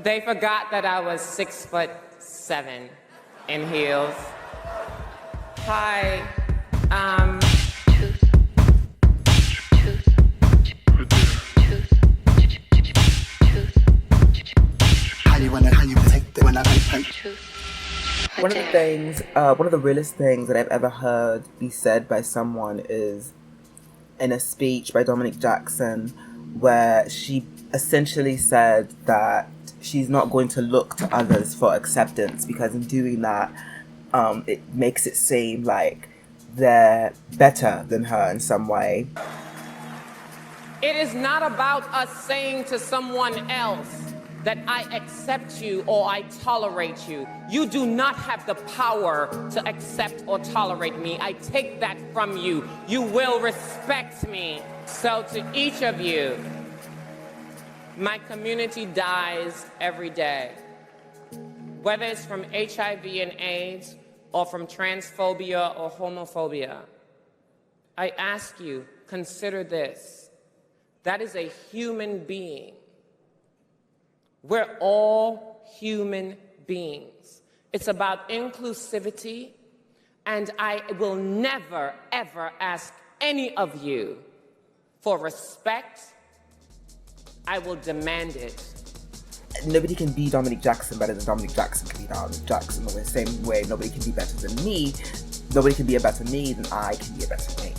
They forgot that I was 6'7" in heels. Hi, One of the things, one of the realest things that I've ever heard be said by someone is in a speech by Dominic Jackson, where she essentially said that she's not going to look to others for acceptance, because in doing that, it makes it seem like they're better than her in some way. it is not about us saying to someone else that I accept you or I tolerate you. You do not have the power to accept or tolerate me. I take that from you. You will respect me. So to each of you, my community dies every day. Whether it's from HIV and AIDS or from transphobia or homophobia, I ask you, consider this. That is a human being. We're all human beings. It's about inclusivity, and I will never, ever ask any of you for respect. I will demand it. Nobody can be Dominic Jackson better than Dominic Jackson can be Dominic Jackson. In the same way, nobody can be better than me. Nobody can be a better me than I can be a better me.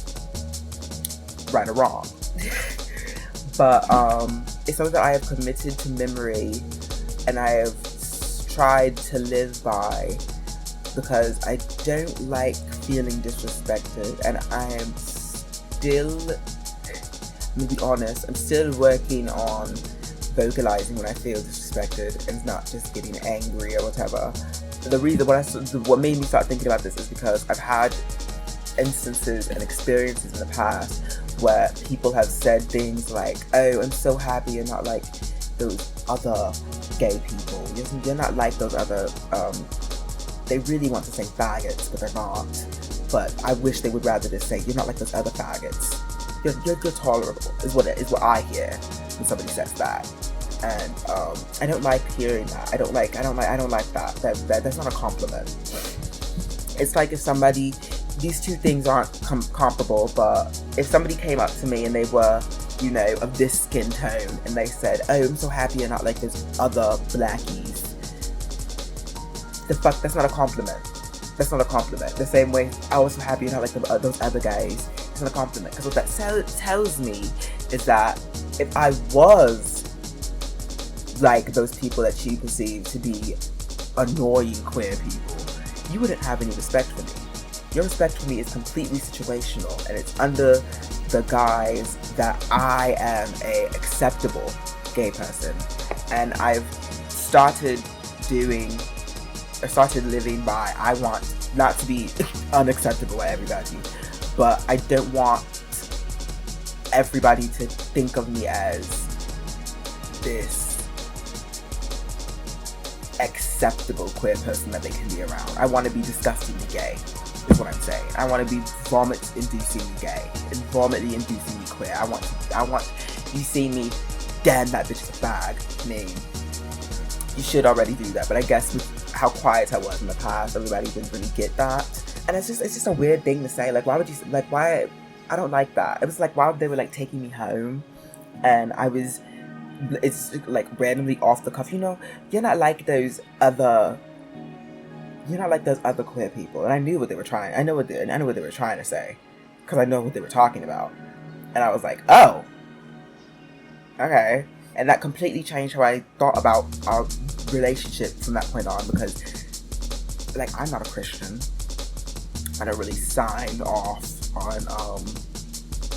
Right or wrong. But it's something that I have committed to memory, and I have tried to live by, because I don't like feeling disrespected, and I am still, to be honest, I'm still working on vocalizing when I feel disrespected and not just getting angry or whatever. The reason what made me start thinking about this is because I've had instances and experiences in the past where people have said things like, oh, I'm so happy you're not like those other gay people. You're not like those other, they really want to say faggots, but they're not. But I wish they would rather just say, you're not like those other faggots. You're tolerable, is what I hear when somebody says that. And I don't like hearing that. I don't like that. That's not a compliment. It's like if somebody, these two things aren't comparable, but if somebody came up to me and they were, you know, of this skin tone, and they said, oh, I'm so happy you're not like those other blackies. The fuck, that's not a compliment. That's not a compliment. The same way, I was so happy you're not like those other guys. It's not a compliment. Because what that tells me is that if I was like those people that you perceive to be annoying queer people, you wouldn't have any respect for me. Your respect for me is completely situational, and it's under the guise that I am a acceptable gay person. And I've started living by, I want not to be unacceptable by everybody, but I don't want everybody to think of me as this acceptable queer person that they can be around. I want to be disgustingly gay, is what I'm saying. I want to be vomit-inducingly gay and vomit-inducingly queer. I want you see me, damn, that bitch is a bag. I mean, you should already do that, but I guess with how quiet I was in the past, everybody didn't really get that. And it's just a weird thing to say. Like, why would you, like, why? I don't like that. It was like, while they were like taking me home, and it's like randomly off the cuff, you know, you're not like those other queer people. And I knew what they were trying. I know what they were trying to say, because I know what they were talking about. And I was like, oh, okay. And that completely changed how I thought about our relationship from that point on, because, like, I'm not a Christian. I don't really sign off on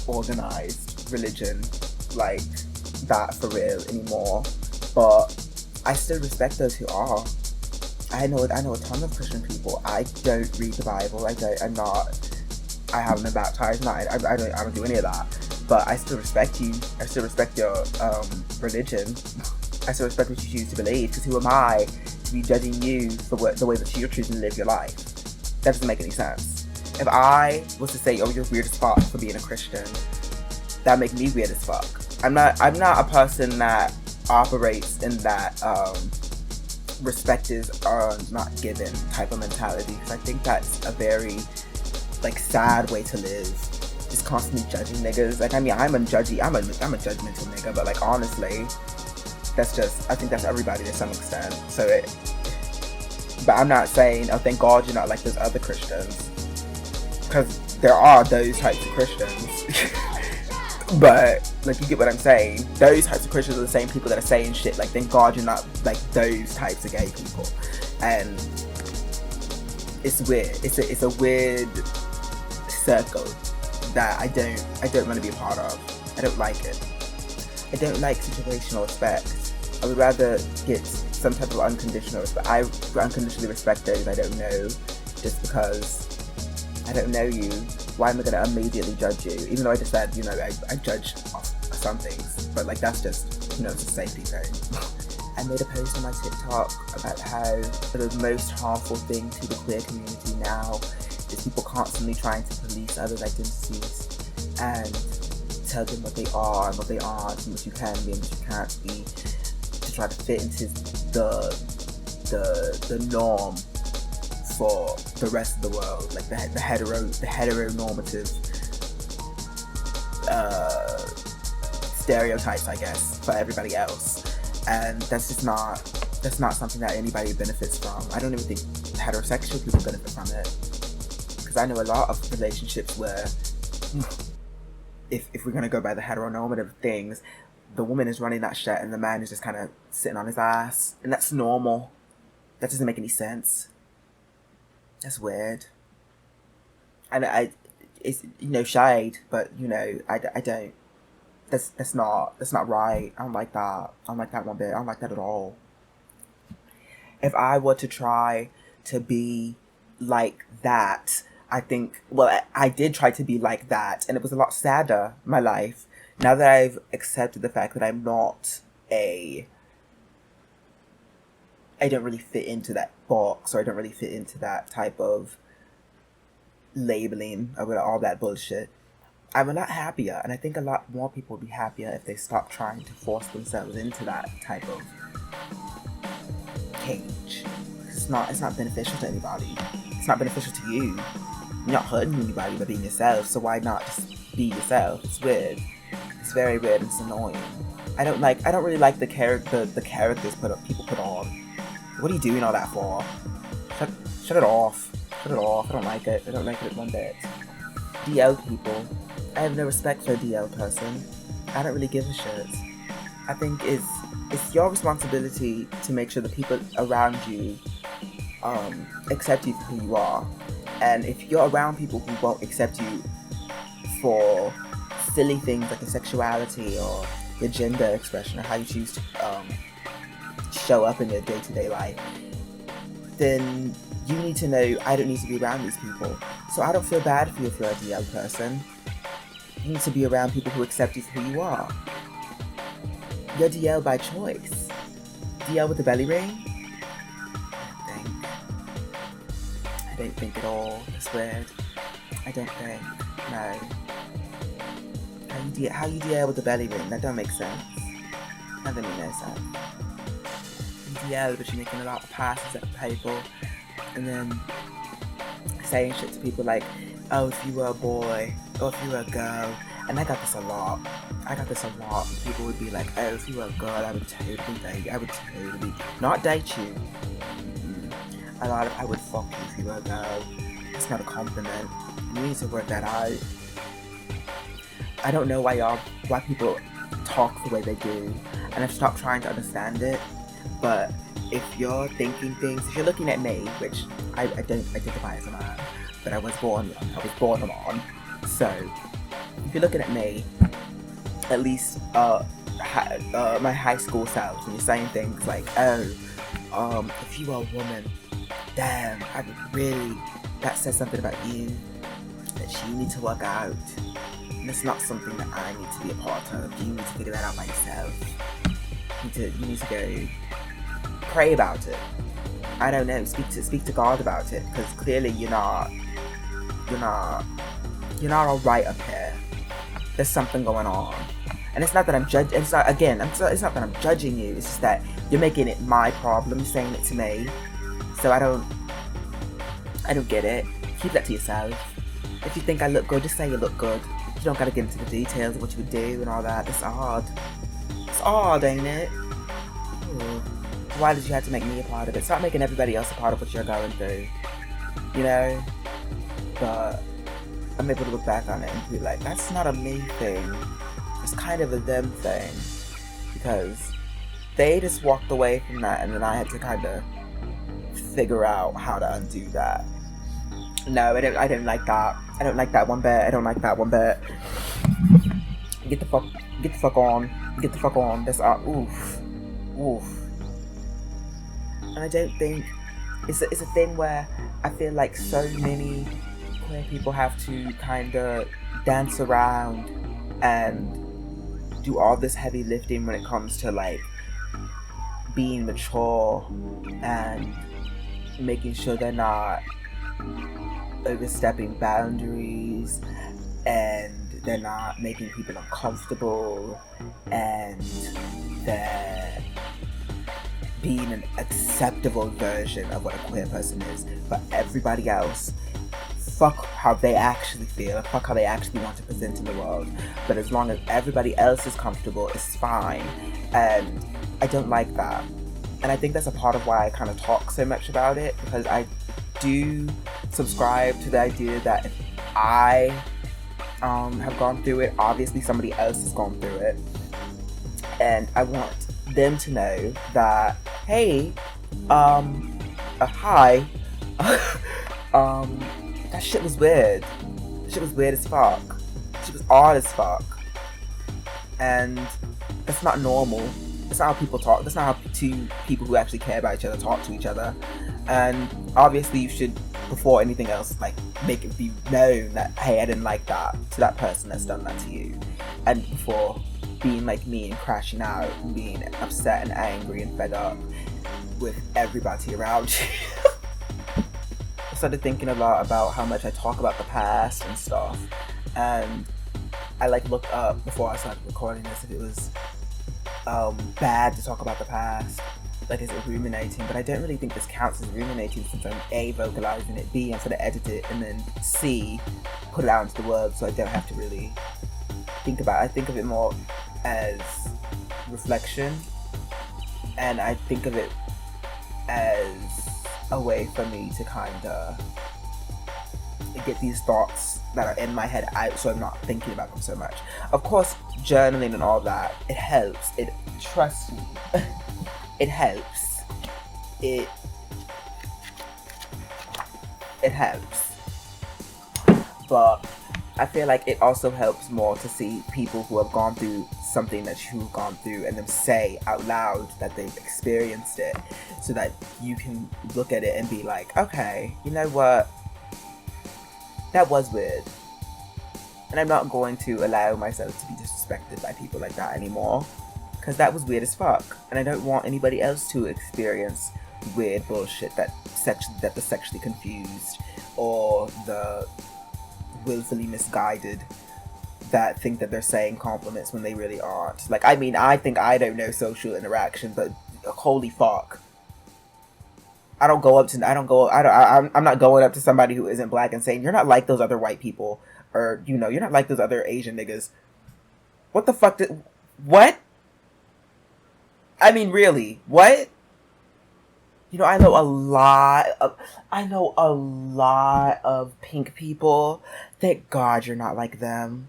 organized religion like that for real anymore. But I still respect those who are. I know a ton of Christian people. I don't read the Bible. I haven't been baptized. I don't do any of that. But I still respect you. I still respect your religion. I still respect what you choose to believe. Because who am I to be judging you for the way that you're choosing to live your life? That doesn't make any sense. If I was to say, oh, you're weird as fuck for being a Christian, that'd make me weird as fuck. I'm not a person that operates in that respect is not given type of mentality, because I think that's a very like sad way to live, just constantly judging niggas. Like, I mean, I'm a judgmental nigga, but like, honestly, I think that's everybody to some extent. But I'm not saying, oh, thank God you're not like those other Christians, because there are those types of Christians. But like, you get what I'm saying. Those types of Christians are the same people that are saying shit like, thank God you're not like those types of gay people. And it's weird. It's a weird circle that I don't want to be a part of. I don't like it. I don't like situational respect. I would rather get some type of unconditional respect. I unconditionally respect those I don't know, just because I don't know you. Why am I going to immediately judge you? Even though I just said, I judge some things, but like, that's just, it's a safety thing. I made a post on my TikTok about how the most harmful thing to the queer community now is people constantly trying to police others' identities and tell them what they are and what they aren't, and what you can be and what you can't be, to try to fit into the norm for the rest of the world, like the heteronormative stereotypes, I guess, for everybody else. And that's not something that anybody benefits from. I don't even think heterosexual people benefit from it, because I know a lot of relationships where if we're gonna go by the heteronormative things, the woman is running that shit and the man is just kind of sitting on his ass, and that's normal. That doesn't make any sense. That's weird. And it's shade, but I don't. That's not right. I don't like that. I don't like that one bit. I don't like that at all. If I were to try to be like that, I think, well, I did try to be like that, and it was a lot sadder, my life, now that I've accepted the fact that I'm not I don't really fit into that box, or I don't really fit into that type of labeling or all that bullshit. I'm a lot happier, and I think a lot more people would be happier if they stopped trying to force themselves into that type of cage. It's not beneficial to anybody. It's not beneficial to you. You're not hurting anybody by being yourself, so why not just be yourself? It's weird. It's very weird and it's annoying. I don't really like the characters people put on. What are you doing all that for? Shut it off. Shut it off. I don't like it. I don't like it one bit. DL people. I have no respect for a DL person. I don't really give a shit. I think it's your responsibility to make sure the people around you accept you for who you are. And if you're around people who won't accept you for silly things like your sexuality or your gender expression, or how you choose to show up in your day-to-day life, then you need to know, I don't need to be around these people. So I don't feel bad for you if you're a DL person. You need to be around people who accept you for who you are. You're DL by choice. DL with the belly ring? I don't think at all. It's weird. I don't think. No. How you DL with the belly ring? That don't make sense. That doesn't make no sense. DL, but you're making a lot of passes at people, and then saying shit to people like, oh, if you were a boy, or if you were a girl. And I got this a lot. People would be like, oh, if you were a girl, I would totally not date you. A lot of, I would fuck you if you were a girl. It's not a compliment. You need to work that out. I don't know why people talk the way they do, and I've stopped trying to understand it. But if you're thinking things, if you're looking at me, which I don't identify as a man, but I was born a man. So if you're looking at me, at least my high school self, and you're saying things like, oh, if you were a woman, damn, that says something about you that you need to work out. And it's not something that I need to be a part of. You need to figure that out by yourself. You need to go pray about it. I don't know, speak to God about it, because clearly you're not alright up here. There's something going on. And it's not that I'm judging. It's not that I'm judging you. It's just that you're making it my problem, saying it to me. So I don't get it. Keep that to yourself. If you think I look good, just say you look good. You don't gotta get into the details of what you would do and all that. It's odd. It's odd, ain't it? Ooh. Why did you have to make me a part of it? Stop making everybody else a part of what you're going through. You know? But I'm able to look back on it and be like, that's not a me thing. It's kind of a them thing. Because they just walked away from that, and then I had to kind of figure out how to undo that. No, I don't like that. I don't like that one bit. I don't like that one bit. Get the fuck on. Get the fuck on. That's oof. And I don't think it's a thing where I feel like so many queer people have to kind of dance around and do all this heavy lifting when it comes to like being mature and making sure they're not overstepping boundaries and they're not making people uncomfortable and they're being an acceptable version of what a queer person is. But everybody else, fuck how they actually feel, fuck how they actually want to present in the world. But as long as everybody else is comfortable, it's fine. And I don't like that. And I think that's a part of why I kind of talk so much about it, because I do subscribe to the idea that if I have gone through it, obviously somebody else has gone through it. And I want them to know that, hey, hi, that shit was weird. Shit was weird as fuck. Shit was odd as fuck. And that's not normal. That's not how people talk. That's not how two people who actually care about each other talk to each other. And obviously you should, before anything else, like, make it be known that, hey, I didn't like that to that person that's done that to you. And before being like me and crashing out and being upset and angry and fed up with everybody around you. I started thinking a lot about how much I talk about the past and stuff. And I like looked up before I started recording this if it was bad to talk about the past. Like, is it ruminating? But I don't really think this counts as ruminating, since I'm A, vocalizing it, B, I'm going to edit it, and then C, put it out into the world so I don't have to really think about it. I think of it more as reflection, and I think of it as a way for me to kind of get these thoughts that are in my head out, so I'm not thinking about them so much. Of course, journaling and all that, it helps. Trust me, it helps. It helps. But I feel like it also helps more to see people who have gone through something that you've gone through and them say out loud that they've experienced it, so that you can look at it and be like, okay, you know what? That was weird. And I'm not going to allow myself to be disrespected by people like that anymore, because that was weird as fuck. And I don't want anybody else to experience weird bullshit that the sexually confused or the willfully misguided that think that they're saying compliments when they really aren't. Like, I mean, I think I don't know social interaction, but holy fuck. I'm not going up to somebody who isn't black and saying, you're not like those other white people, or, you know, you're not like those other Asian niggas. What the fuck what? I mean, really, what? You know, I know a lot of pink people. Thank God you're not like them.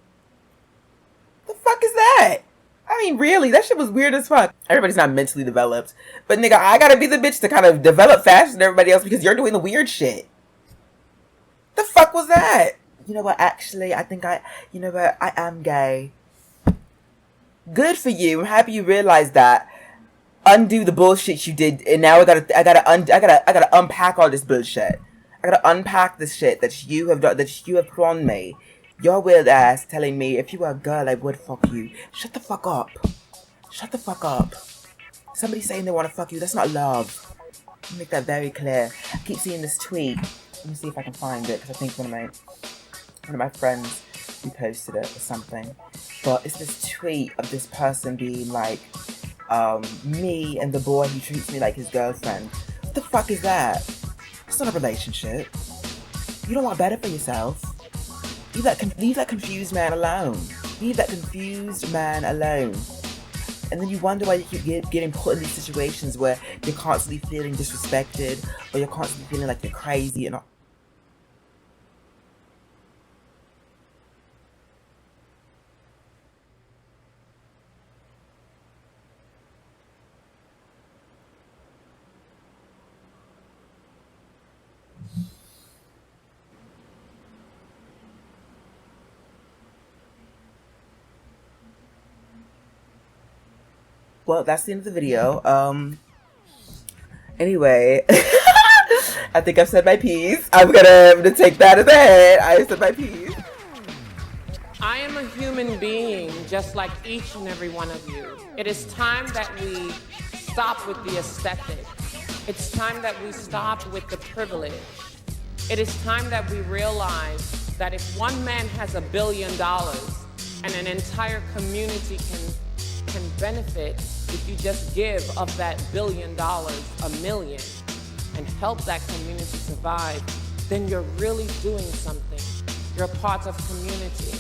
The fuck is that? I mean, really, that shit was weird as fuck. Everybody's not mentally developed. But nigga, I gotta be the bitch to kind of develop faster than everybody else because you're doing the weird shit. The fuck was that? You know what, actually, I am gay. Good for you. I'm happy you realized that. Undo the bullshit you did, and now I gotta unpack all this bullshit. I gotta unpack this shit that you have done, that you have put on me. Your weird ass telling me if you were a girl, I would fuck you. Shut the fuck up. Shut the fuck up. Somebody saying they want to fuck you, that's not love. Let me make that very clear. I keep seeing this tweet. Let me see if I can find it, because I think one of my friends reposted it or something. But it's this tweet of this person being like, me and the boy who treats me like his girlfriend. What the fuck is that? It's not a relationship. You don't want better for yourself. Leave that confused man alone. Leave that confused man alone. And then you wonder why you keep getting put in these situations where you're constantly feeling disrespected, or you're constantly feeling like you're crazy and well, that's the end of the video. Anyway, I think I've said my piece. I'm gonna take that as a head. I said my piece. I am a human being just like each and every one of you. It is time that we stop with the aesthetic. It's time that we stop with the privilege. It is time that we realize that if one man has $1 billion and an entire community can benefit if you just give of that $1 billion $1 million and help that community survive, then you're really doing something. You're a part of community.